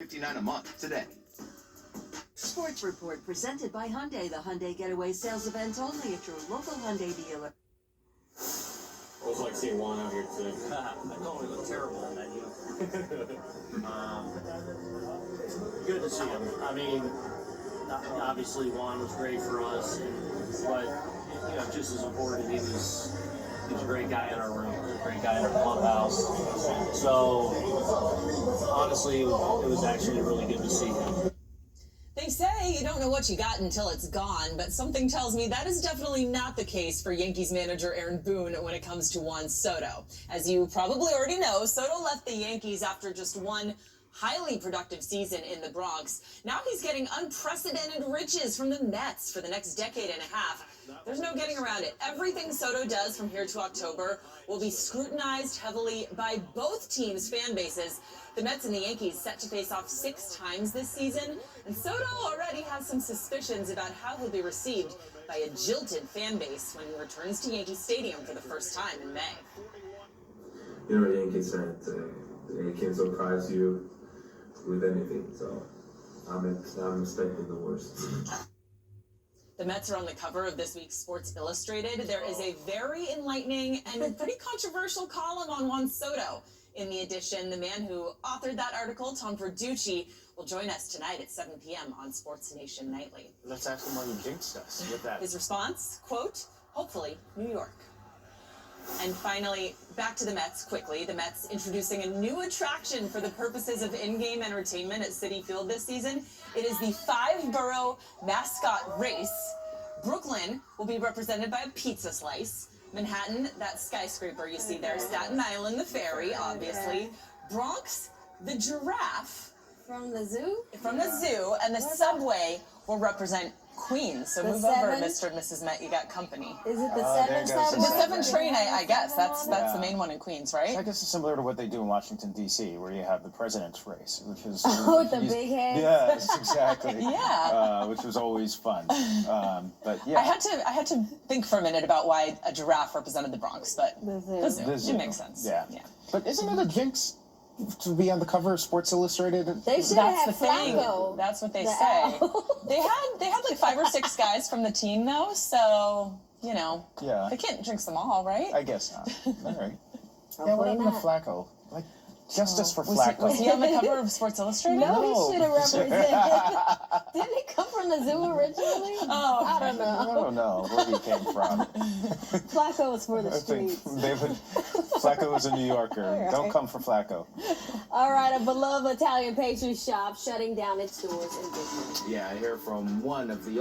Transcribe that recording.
$59 a month today. Sports Report presented by Hyundai, the Hyundai Getaway sales event only at your local Hyundai dealer. It was like seeing Juan out here today. I know he looked terrible in that uniform. Good to see him. I mean, obviously Juan was great for us, but just as important, he's a great guy in our room, a great guy in our clubhouse. So honestly, it was actually really good to see him. They say you don't know what you got until it's gone, but something tells me that is definitely not the case for Yankees manager Aaron Boone when it comes to Juan Soto. As you probably already know, Soto left the Yankees after just one highly productive season in the Bronx. Now he's getting unprecedented riches from the Mets for the next decade and a half. There's no getting around it. Everything Soto does from here to October will be scrutinized heavily by both teams' fan bases. The Mets and the Yankees set to face off 6 times this season, and Soto already has some suspicions about how he'll be received by a jilted fan base when he returns to Yankee Stadium for the first time in May. You're a Yankees fan today. The Yankees surprise you with anything, so I'm expecting the worst. The Mets are on the cover of this week's Sports Illustrated. There is a very enlightening and pretty controversial column on Juan Soto. In the edition, the man who authored that article, Tom Verducci, will join us tonight at 7 p.m. on Sports Nation Nightly. Let's ask him why he jinxed us with that. His response, quote, hopefully, New York. And finally, back to the Mets quickly. The Mets introducing a new attraction for the purposes of in-game entertainment at Citi Field this season. It is the 5-borough mascot race. Brooklyn will be represented by a pizza slice. Manhattan, that skyscraper you see there. Staten Island, the ferry, obviously. Bronx, the giraffe. From the zoo? From the zoo, and the subway will represent Queens. So move over, Mr. and Mrs. Met. You got company. Is it the 7 subway? The 7 train, I guess. That's the main one in Queens, right? I guess it's similar to what they do in Washington, D.C., where you have the president's race, which is... Oh, the big head? Yes, exactly. Yeah. Which was always fun. But yeah. I had to think for a minute about why a giraffe represented the Bronx, but The zoo. the zoo. It makes sense. Yeah. But isn't it a jinx to be on the cover of Sports Illustrated? They should That's have the thing. Flacco. That's what they The say. owl. They had like 5 or 6 guys from the team though, so Yeah. they can't jinx them all, right? I guess not. All right. Yeah, what Hopefully happened to not. Flacco? Like, justice for Was Flacco. he on the cover of Sports Illustrated? No, No. he should have represented. Didn't he come from the zoo originally? Oh, I don't I know. don't know where he came from. Flacco was for the I think streets. Flacco was a New Yorker. right. Don't come for Flacco. All right, a beloved Italian pastry shop shutting down its doors in Disney. Yeah, I hear from one of the